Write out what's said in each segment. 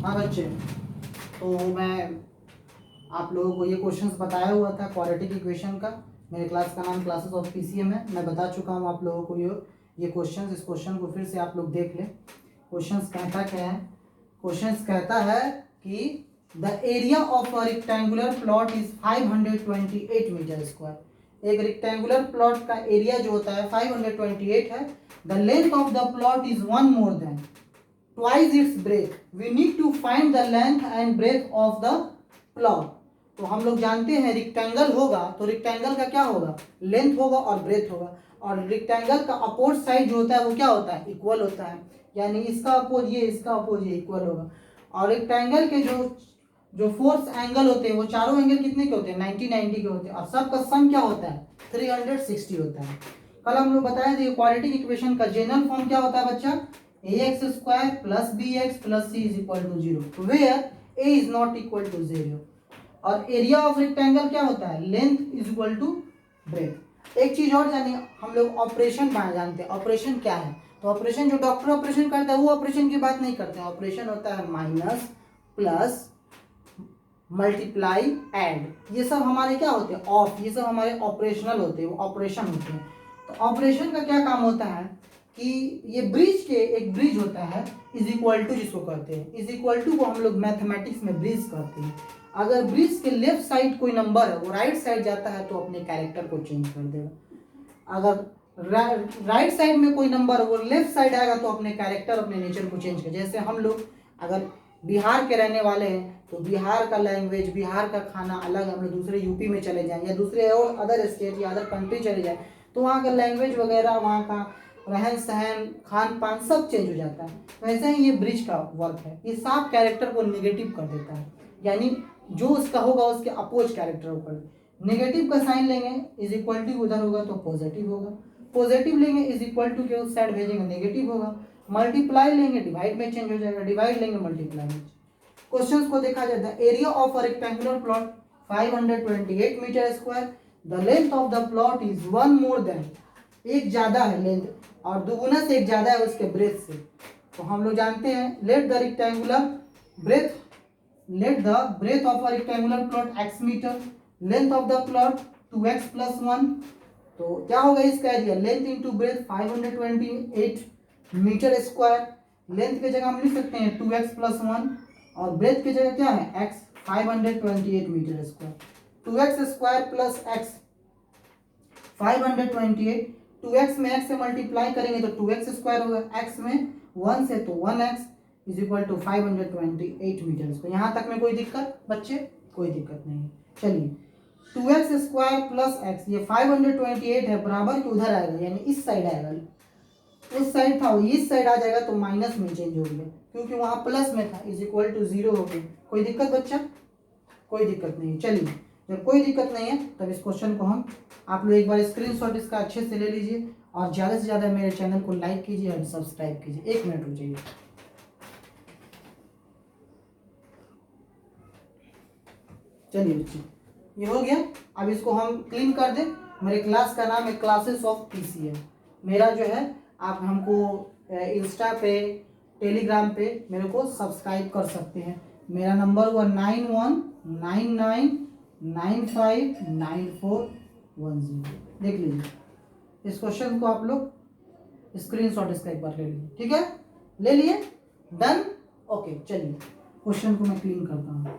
हाँ बच्चे, तो मैं आप लोगों को ये क्वेश्चंस बताया हुआ था क्वाड्रेटिक इक्वेशन का। मेरे क्लास का नाम क्लासेस ऑफ पीसीएम है। मैं बता चुका हूँ आप लोगों को ये क्वेश्चंस। इस क्वेश्चन को फिर से आप लोग देख लें। क्वेश्चंस कहता क्या है? क्वेश्चंस कहता है कि the area of a rectangular plot is 528 metre square. एक रेक्टेंगुलर प्लॉट का एरिया जो होता है 528 है। The length of the plot is one more than twice its breadth. We need to find the length and breadth of the plot. तो हम लोग जानते हैं रेक्टेंगल होगा तो रेक्टेंगल का क्या होगा? लेंथ होगा और ब्रेथ होगा। और रेक्टेंगल का अपोज साइड जो होता है वो क्या होता है? इक्वल होता है। यानी इसका अपोज ये, इसका अपोज ये इक्वल होगा। और रेक्टेंगल के जो फोर्स एंगल होते हैं वो चारों एंगल कितने के होते हैं? 90 के होते हैं। और सबका सम क्या होता है? 360 होता है। कल हम लोग बताए थे क्वाड्रेटिक इक्वेशन का जनरल फॉर्म क्या होता है बच्चा? ax square plus bx plus c is equal to 0 where a is not equal to 0। और एरिया ऑफ रेक्टेंगल क्या होता है? Length is equal to breadth. एक चीज और जानिए, हम लोग ऑपरेशन जानते हैं। ऑपरेशन क्या है? तो ऑपरेशन जो डॉक्टर ऑपरेशन करता है वो ऑपरेशन की बात नहीं करते हैं। ऑपरेशन होता है माइनस, प्लस, मल्टीप्लाई, ऐड। ये सब हमारे क्या होते हैं? ऑफ। ये सब हमारे ऑपरेशनल होते हैं, वो ऑपरेशन होते हैं। तो ऑपरेशन का क्या काम होता है कि ये ब्रिज के एक ब्रिज होता है इज इक्वल टू, जिसको कहते हैं इज इक्वल टू, को हम लोग मैथमेटिक्स में ब्रिज कहते हैं। अगर ब्रिज के लेफ्ट साइड कोई नंबर है वो राइट साइड जाता है तो अपने कैरेक्टर को चेंज कर देगा। अगर राइट साइड में कोई नंबर वो लेफ्ट साइड आएगा तो अपने कैरेक्टर, अपने नेचर को चेंज कर। जैसे हम लोग अगर बिहार के रहने वाले हैं तो बिहार का लैंग्वेज, बिहार का खाना अलग, हम लोग दूसरे यूपी में चले जाएं या दूसरे और अदर स्टेट या अदर कंट्री चले जाएं तो वहाँ का लैंग्वेज वगैरह, वहाँ का रहन सहन, खान पान सब चेंज हो जाता है। वैसे ही ये ब्रिज का वर्क है। ये साफ कैरेक्टर को निगेटिव कर देता है। यानी जो उसका होगा उसके अपोज कैरेक्टर ऊपर। नेगेटिव का साइन लेंगे इज इक्वल टू उधर होगा तो पॉजिटिव होगा। पॉजिटिव लेंगे इज इक्वल टू के उस साइड भेजेंगे नेगेटिव होगा। मल्टीप्लाई लेंगे डिवाइड में चेंज हो जाएगा, डिवाइड लेंगे मल्टीप्लाई में। क्वेश्चंस को देखा जाए, the area of a rectangular plot 528 metre square. The length of the plot is one more than, एक ज्यादा है लेंथ और दुगुना से एक ज्यादा है उसके ब्रेथ से। तो हम लोग जानते हैं let the breadth of a rectangular plot x metre, length of the plot 2x plus 1। तो क्या होगा इसका एरिया? Length into breadth 528 metre square. Length की जगह हम लिख सकते हैं 2x प्लस 1 और ब्रेथ की जगह क्या है? x, 528 metre square. 2x square plus x 528, 2x में x से मल्टीप्लाई करेंगे तो 2x स्क्वायर होगा, x में 1 से तो 1x is equal to 528 metre square. यहाँ तक में कोई दिक्कत बच्चे? कोई दिक्कत नहीं। चलिए 2x स्क्वायर प्लस x, ये 528 है बराबर के उधर आएगा यानी इस साइड आएगा। उस साइड था वो इस साइड आ जाएगा तो माइनस में चेंज हो गया क्योंकि वहां प्लस में था, इज इक्वल टू 0 हो गया। कोई दिक्कत बच्चा? कोई दिक्कत नहीं। चलिए जब कोई दिक्कत नहीं है तब इस क्वेश्चन को हम, आप लोग एक बार स्क्रीनशॉट इसका अच्छे से ले लीजिए और ज़्यादा से ज़्यादा मेरे चैनल को लाइक कीजिए और सब्सक्राइब कीजिए। 1 मिनट रुक जाइए। चलिए बच्चे ये हो गया। अब इसको हम क्लीन कर दें। मेरे क्लास का नाम है क्लासेस ऑफ पीसीएम। मेरा जो है आप हमको इंस्टा पे, टेलीग्राम पे मेरे को सब्सक्राइब कर सकते हैं। मेरा नंबर हुआ 9199959410। देख लीजिए इस क्वेश्चन को आप लोग स्क्रीनशॉट इसका एक बार ले लीजिए। ठीक है, ले लिए? डन? ओके चलिए क्वेश्चन को मैं क्लीन करता हूँ।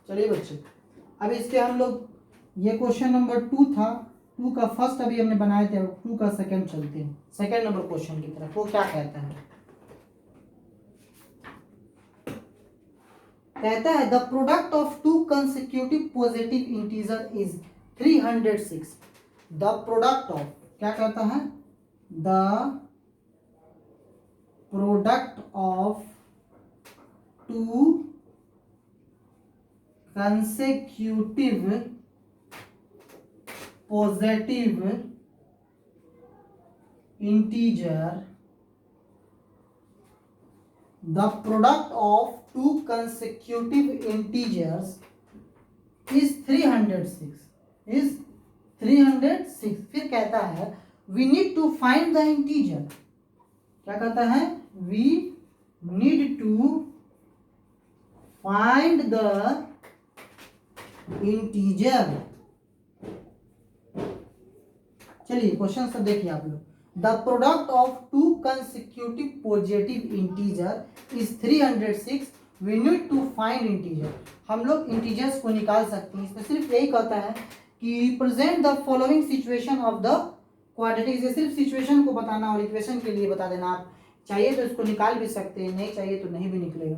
चलिए बच्चे अब इसके हम लोग, ये क्वेश्चन नंबर 2 था, 2 का फर्स्ट अभी हमने बनाए थे, 2 का सेकंड चलते हैं सेकंड नंबर क्वेश्चन की तरफ। वो क्या कहता है? कहता है the product of two consecutive positive integer is 306। The product of, क्या कहता है? The product of two consecutive positive integer, the product of two consecutive integers is 306। फिर कहता है we need to find the integer. क्या कहता है? We need to find the integer. चलिए क्वेश्चन सब देखिए आप लोग। The product of two consecutive positive integer is 306। We need to find integer. हम लोग इंटीजर्स को निकाल सकते हैं। इसमें सिर्फ यही कहता है कि present the following situation of the quadratic. से सिर्फ सिचुएशन को बताना और इक्वेशन के लिए बता देना। आप चाहिए तो इसको निकाल भी सकते हैं, नहीं चाहिए तो नहीं भी निकलेगा।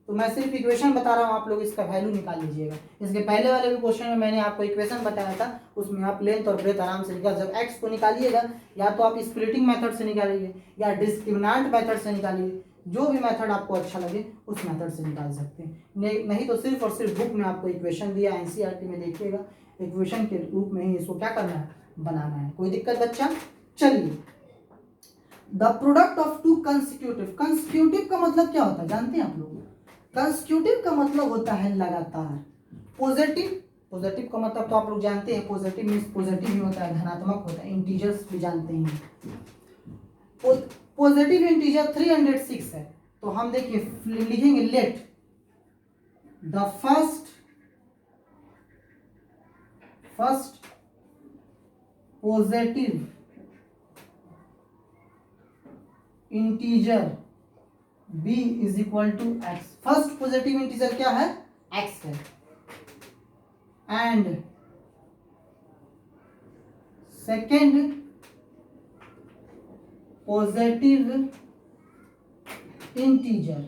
तो मैं सिर्फ इक्वेशन बता रहा हूँ, आप लोग इसका वैल्यू निकाल लीजिएगा। इसके पहले वाले भी क्वेश्चन में मैंने आपको इक्वेशन बताया था, उसमें आप लेंथ और ब्रेथ आराम से निकाल। जब एक्स को निकालिएगा या तो आप स्प्लिटिंग मेथड से निकालिए या डिस्क्रिमिनेंट मेथड से निकालिए, जो भी मेथड आपको अच्छा लगे उस मेथड से निकाल सकते हैं। नहीं तो सिर्फ और सिर्फ बुक में आपको इक्वेशन दिया, एनसीईआरटी में देखिएगा, इक्वेशन के रूप में ही इसको क्या करना है, बनाना है। कोई दिक्कत बच्चा? चलिए, the product of two consecutive. Consecutive का मतलब क्या होता है जानते हैं आप लोग? कंसेक्यूटिव का मतलब होता है लगातार। पॉजिटिव का मतलब तो आप लोग जानते हैं, पॉजिटिव मीन्स पॉजिटिव ही होता है, धनात्मक होता है। इंटीजर्स भी जानते हैं। पॉजिटिव इंटीजर 306 है, तो हम देखिए लिखेंगे let the first positive integer b is equal to x. First positive integer क्या है? x है। And second positive integer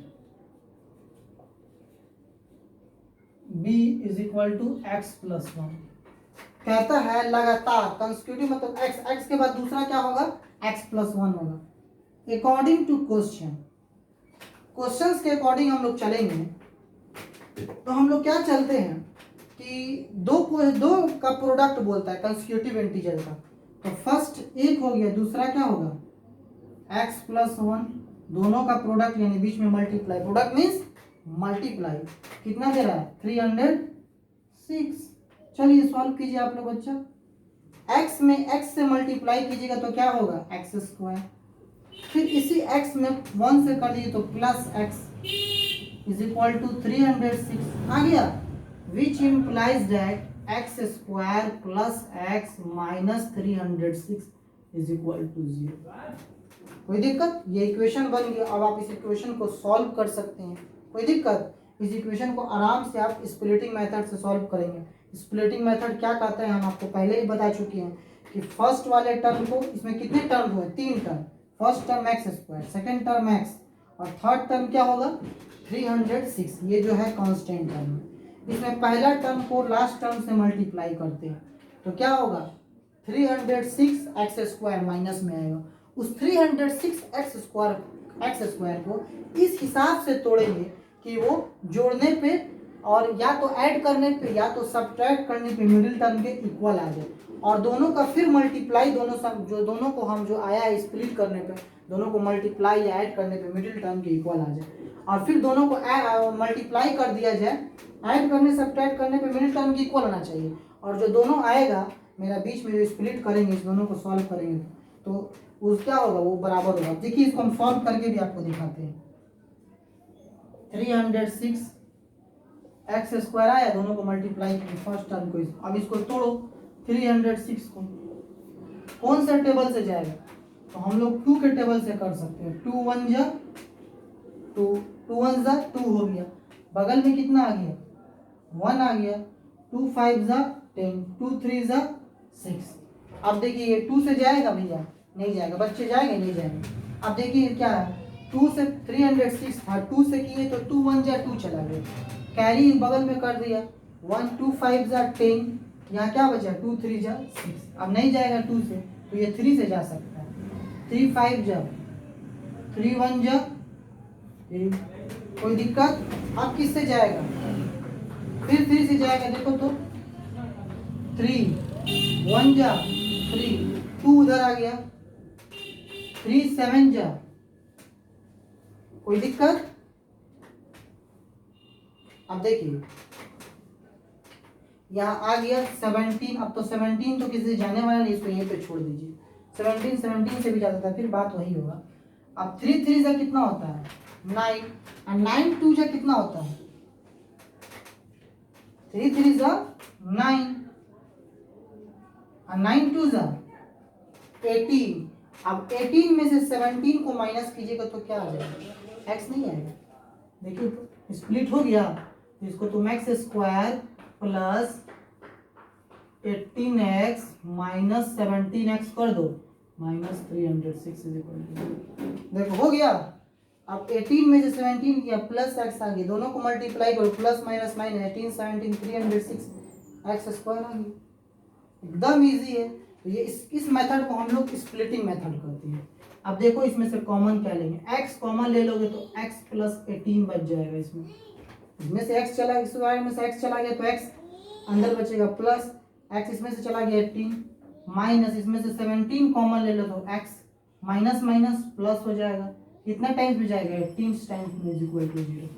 b is equal to x plus 1। कहता है लगातार, कंसेक्यूटिव मतलब x के बाद दूसरा क्या होगा? x प्लस 1 होगा। अकॉर्डिंग टू क्वेश्चंस के अकॉर्डिंग हम लोग चलेंगे। तो हम लोग क्या चलते हैं कि दो का प्रोडक्ट बोलता है कंसेक्यूटिव इंटीजर का। तो फर्स्ट एक हो गया, दूसरा क्या होगा? x प्लस 1, दोनों का प्रोडक्ट यानी बीच में मल्टीप्लाई। Product means multiply. कितना दे रहा है? 306। चलिए सॉल्व कीजिए आप लोग बच्चा। x में x से मल्टीप्लाई कीजिएगा तो क्या होगा? X square. फिर इसी x में 1 से कर दीजिए तो plus x is equal to 306 आ गया। Which implies that x square plus x minus 306 is equal to 0। कोई दिक्कत? ये इक्वेशन बन गया। अब आप इस इक्वेशन को सॉल्व कर सकते हैं। कोई दिक्कत? इस इक्वेशन को आराम से आप स्प्लिटिंग मेथड से सॉल्व करेंगे। स्प्लिटिंग मेथड क्या कहते हैं हम आपको पहले ही बता चुके हैं कि फर्स्ट वाले टर्म को, इसमें कितने टर्म हुए? 3 term. First term x square, second term x और थर्ड टर्म क्या होगा? 306। ये जो है कांस्टेंट टर्म है। इसमें पहला टर्म को लास्ट टर्म से मल्टीप्लाई करते हैं तो क्या होगा? 306 एक्स स्क्वायर माइनस में आएगा। उस 306 एक्स स्क्वायर को इस हिसाब से तोड़ेंगे कि वो जोड़ने पे और या तो ऐड करने पे या तो सब्ट्रैक्ट करने पे मिडिल टर्म के इक्वल आ जाए, और दोनों का फिर मल्टीप्लाई, दोनों को हम जो आया है स्प्लिट करने पे, दोनों को मल्टीप्लाई या ऐड करने पे मिडिल टर्म के इक्वल आ जाए, और फिर दोनों को मल्टीप्लाई कर दिया जाए, ऐड करने सब्ट्रैक्ट करने पे मिडिल टर्म के इक्वल होना चाहिए, और जो दोनों आएगा मेरा बीच में जो स्प्लिट करेंगे, इस दोनों को सॉल्व करेंगे तो उस क्या होगा? वो बराबर होगा। देखिए इसको हम सॉल्व करके भी आपको दिखाते हैं। 306 एक्स स्क्वायर आया, दोनों को मल्टीप्लाई करें फर्स्ट टर्म को। अब इसको तोड़ो 306 को, कौन सा टेबल से जाएगा? तो हम लोग 2 के टेबल से कर सकते हैं। 2 1 जा 2, 2 1 जा 2 हो गया। बगल में कितना आ गया? 1 आ गया। 2 5 जा 10, 2 3 जा 6। अब देखिए ये 2 से जाएगा भैया? नहीं जाएगा। बच्चे जाएंगे? नहीं जाएंगे। अब देखिए क्या है, 2 से 306 था, 2 से किए तो 2 1 जा 2 चला गया, कैरी बगल में कर दिया। 1 2 5 जा 10, यहाँ क्या बचा? 2 3 जा 6। अब नहीं जाएगा 2 से तो ये 3 से जा सकता है। 3 5 जा 3 1 जा 3। कोई दिक्कत? अब किससे जाएगा? फिर 3 से जाएगा। देखो तो 3 1 जा 3, 2 उधर आ गया, 3 7 जा, कोई दिक्कत? अब देखिए यहाँ आ गया 17, अब तो 17 तो किसी जाने वाला नहीं, इसको यहीं पे छोड़ दीजिए। 17 से भी ज़्यादा था, फिर बात वही होगा। अब 3 3 जा कितना होता है 9, और 9 2 जा कितना होता है 3 3 जा 9, और 9 2 जा 18। अब 18 में से 17 को माइनस कीजिएगा तो क्या आ जाएगा, x नहीं आएगा। देखिए तो स्प्लिट हो गया, इसको तुम x square plus 18x minus 17x कर दो, माइनस 306 इज इक्वल टू, देखो हो गया। अब 18 में से 17 किया प्लस x आ गया, दोनों को मल्टीप्लाई करो, plus minus minus 18 17 306 x square आ गया, एकदम इजी है। तो ये इस मेथड को हम लोग स्प्लिटिंग मेथड कहते हैं। अब देखो इसमें से कॉमन क्या लेंगे, x कॉमन ले लोगे तो x प्लस 18 बच जाएगा, इसमें से x चला, इस वाले में से x चला गया तो x अंदर बचेगा, प्लस x इसमें से चला गया 18, माइनस इसमें से 17 कॉमन ले लो तो x माइनस माइनस प्लस हो जाएगा, कितना टाइम्स में जाएगा 18 टाइम्स में इज इक्वल टू 0।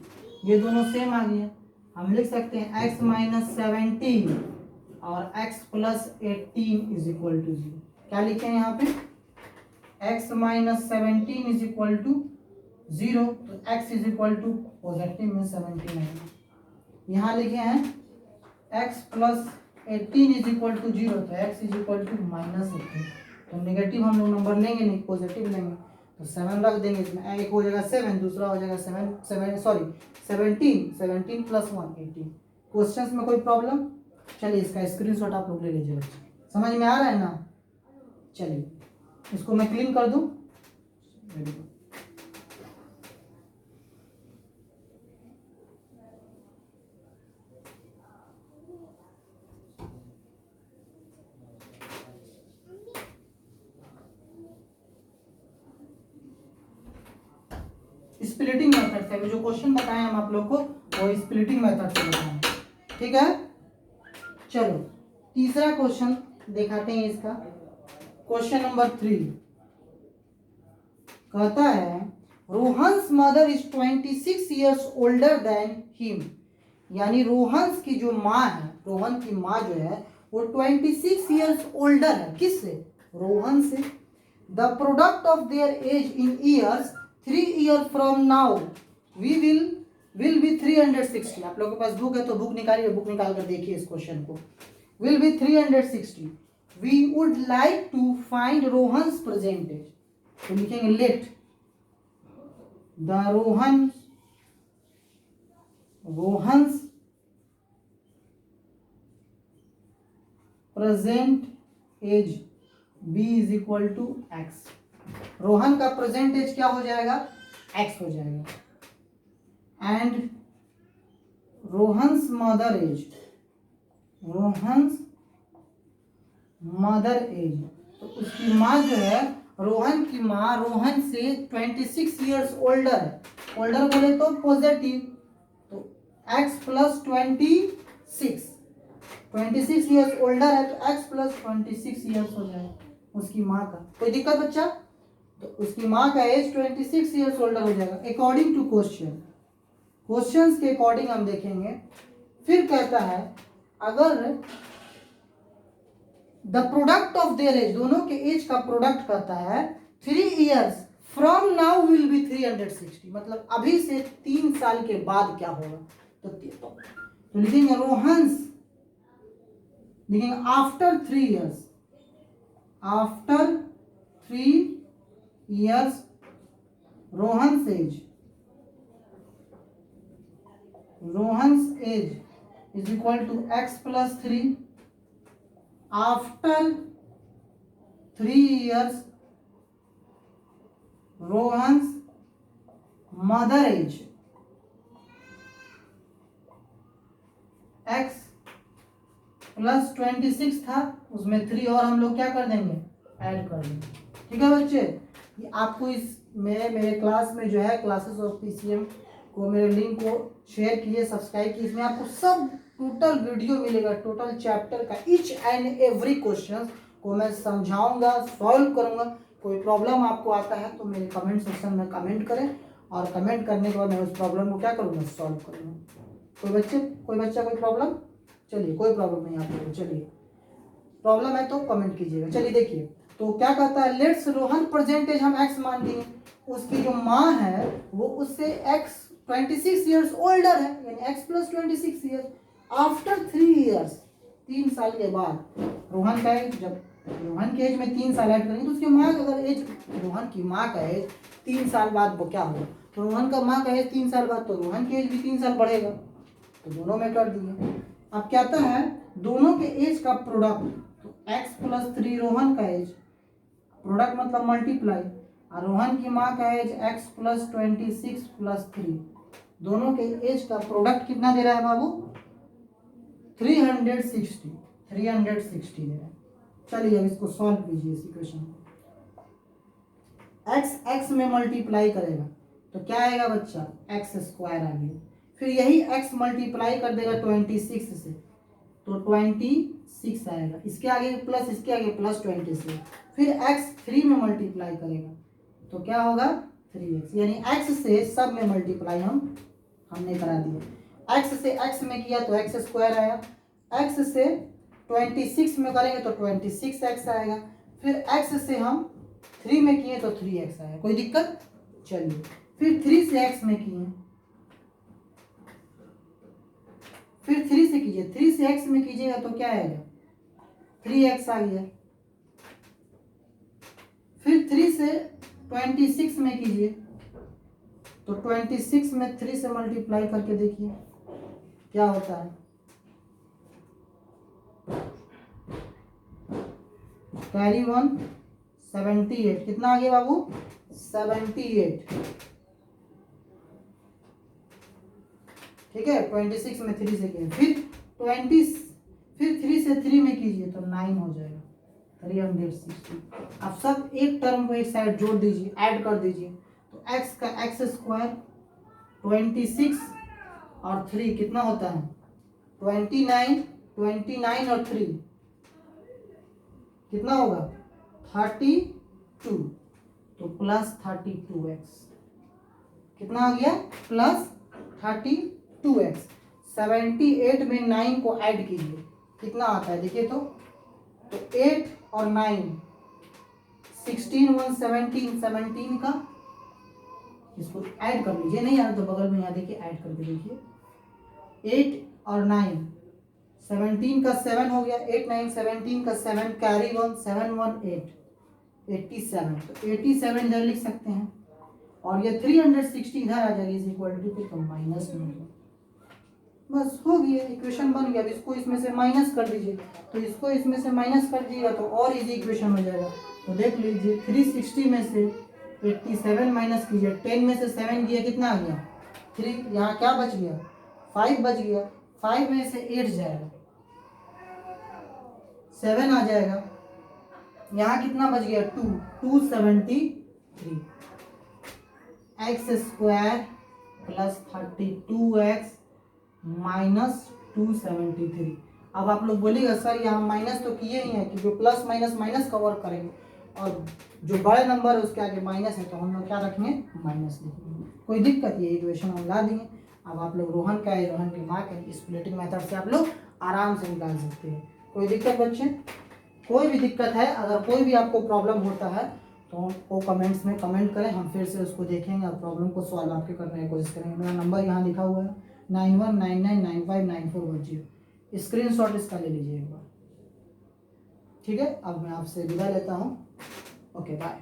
ये दोनों सेम आ गया, हम लिख सकते हैं x माइनस 17 और x plus 18 is equal to 0। क्या लिखे हैं यहाँ पे, x minus 17 is equal to 0, तो x is equal to positive में 17 है। यहाँ लिखे हैं x plus 18 is equal to 0, तो x is equal to minus 18, तो नेगेटिव हम लोग नंबर लेंगे नहीं, पॉजिटिव लेंगे, तो 7 रख देंगे इसमें, एक हो जाएगा 7, दूसरा हो जाएगा 17 प्लस 1 18। क्वेश्चंस में कोई प्रॉब्लम? चलिए इसका स्क्रीनशॉट आप लोग ले लीजिए बच्चे, समझ में आ रहा है ना? चलिए इसको मैं क्लीन कर दूं, स्प्लिटिंग मेथड से जो क्वेश्चन बताए हम आप लोग को वो स्प्लिटिंग मेथड से बताएं, ठीक है। चलो तीसरा क्वेश्चन दिखाते हैं इसका, क्वेश्चन नंबर 3 कहता है Rohan's mother is 26 years older than him, यानी रोहन्स की जो माँ है, रोहन की माँ जो है वो 26 ईयर्स ओल्डर है, किससे, रोहन से। The product of their age in years 3 year from now we will be 360। आप लोगों के पास बुक है तो बुक निकालिए, बुक निकाल कर देखिए इस क्वेश्चन को। Will be 360, we would like to find Rohan's present age, तो लिखेंगे let the Rohan's present age b is equal to x. Rohan का प्रेजेंट एज क्या हो जाएगा, x हो जाएगा, and Rohan's mother age, Rohan's mother age, तो उसकी माँ जो है, रोहन की माँ रोहन से 26 ईयर्स ओल्डर है, ओल्डर बोले तो पॉजिटिव, तो x प्लस 26 ईयर्स ओल्डर है तो x प्लस 26 ईयर्स हो जाएगा उसकी माँ का। कोई दिक्कत बच्चा? तो उसकी माँ का एज 26 ईयर्स ओल्डर हो जाएगा अकॉर्डिंग टू क्वेश्चंस के अकॉर्डिंग हम देखेंगे। फिर कहता है अगर the product of their age, दोनों के एज का प्रोडक्ट कहता है 3 years from now will be 360, मतलब अभी से 3 साल के बाद क्या होगा, तो लिखेंगे रोहन्स, लिखेंगे after 3 years, after 3 years Rohan's age is equal to x plus 3, after 3 years Rohan's mother age x plus 26 था, उसमें 3 और हम लोग क्या कर देंगे, ऐड कर देंगे, ठीक है बच्चे। ये आपको इस मेरे क्लास में जो है क्लासेस ऑफ पीसीएम को, मेरे लिंक को शेयर कीजिए, सब्सक्राइब कीजिए, इसमें आपको सब टोटल वीडियो मिलेगा, टोटल चैप्टर का ईच एंड एवरी क्वेश्चन को मैं समझाऊंगा, सॉल्व करूंगा। कोई प्रॉब्लम आपको आता है तो मेरे कमेंट सेक्शन में कमेंट करें, और कमेंट करने के बाद मैं उस प्रॉब्लम को क्या करूँगा, सॉल्व करूँगा। कोई बच्चा कोई प्रॉब्लम? चलिए कोई प्रॉब्लम नहीं आप लोगों, चलिए प्रॉब्लम है तो कमेंट कीजिएगा। चलिए देखिए, तो क्या कहता है, लेट्स रोहन परसेंटेज हम x मान लिए, उसकी जो माँ है वो उससे x 26 ईयर्स ओल्डर है, यानी x plus 26 years. After 3 years, 3 साल के बाद रोहन का एज, जब रोहन के एज में 3 साल ऐड करेंगे तो उसकी माँ का अगर एज, रोहन की माँ का एज 3 साल बाद वो क्या होगा, तो रोहन का माँ का एज 3 साल बाद, तो रोहन की एज भी 3 साल बढ़ेगा, तो दोनों में कर दिए। अब क्या कहता है, दोनों के एज का प्रोडक्ट, तो x प्लस 3 रोहन का एज, प्रोडक्ट मतलब मल्टीप्लाई, और रोहन की माँ का एज x प्लस 26 प्लस 3, दोनों के एज का प्रोडक्ट कितना दे रहा है बाबू, 360 दे रहा है। चलिए अब इसको सॉल्व कीजिए इस इक्वेशन को। x में मल्टीप्लाई करेगा तो क्या आएगा बच्चा, x स्क्वायर आ गया। फिर यही x मल्टीप्लाई कर देगा 26 से, तो 26 आएगा, इसके आगे प्लस, इसके आगे प्लस 26। फिर x 3 में मल्टीप्लाई करेगा तो क्या होगा, 3x, यानी x से सब में मल्टीप्लाई हमने करा दिया। x से x में किया तो x स्क्वायर आया, x से 26 में करेंगे तो 26x आएगा, फिर x से हम 3 में किए तो 3x आएगा। कोई दिक्कत? चलिए फिर 3 से x में किए, फिर 3 से कीजिए, 3 से x में कीजिएगा तो क्या आएगा, 3x आ गया। फिर 3 से 26 में कीजिए तो 26 में 3 से मल्टीप्लाई करके देखिए क्या होता है, कैरी 1 78, कितना आ गया बाबू, 78। ठीक है, 26 में 3 से किए, फिर 3 से 3 में कीजिए तो 9 हो जाएगा, 360। अब सब एक टर्म को एक साइड जोड़ दीजिए, ऐड कर दीजिए, तो x का x स्क्वायर 26 और 3 कितना होता है, 29 और 3 कितना होगा, 32, तो प्लस 32x, कितना आ गया, प्लस 32x। 78 में 9 को ऐड कीजिए, कितना आता है देखिए, तो 8 और 9, 16 1 17, 17 का इसको ऐड कर लीजिए, नहीं यार तो बगल में यहाँ देखिए ऐड करके देखिए, 8 और 9, 17 का 7 हो गया, 8 9 17 का 7, कैरी 1 7 1 8, 87, तो 87 इधर लिख सकते हैं, और ये 360 इधर आ जाएगी, इज इक्वल टू, फिर तो माइनस में होगा, बस हो गया, इक्वेशन बन गया। अब इसको इसमें से माइनस कर दीजिए, तो इसको इसमें से माइनस कर दीजिएगा तो और इजी इक्वेशन हो जाएगा। तो देख लीजिए 360 में से 87 माइनस कीजिए, 10 में से 7 किया कितना आ गया, 3, यहाँ क्या बच गया, 5 बच गया, 5 में से 8 जाएगा, 7 आ जाएगा, यहाँ कितना बच गया, 273, x square plus 32x minus 273। अब आप लोग बोलिएगा सर यहाँ माइनस तो किए ही हैं, कि जो प्लस माइनस माइनस का वर्क करेंगे, और जो बड़े नंबर है उसके आगे माइनस है तो हम लोग क्या रखेंगे, माइनस लिखेंगे। कोई दिक्कत, ये इक्वेशन हम ला देंगे। अब आप लोग रोहन का है, रोहन की माँ का, स्प्लिटिंग मेथड से आप लोग आराम से निकाल सकते हैं। कोई दिक्कत बच्चे, कोई भी दिक्कत है, अगर कोई भी आपको प्रॉब्लम होता है तो वो कमेंट्स में कमेंट करें, हम फिर से उसको देखेंगे और प्रॉब्लम को सॉल्व आपके करने की कोशिश करेंगे। मेरा नंबर यहाँ लिखा हुआ है 9199959410, स्क्रीनशॉट इसका ले लीजिए एक बार। ठीक है, अब मैं आपसे विदा लेता हूँ, ओके बाय।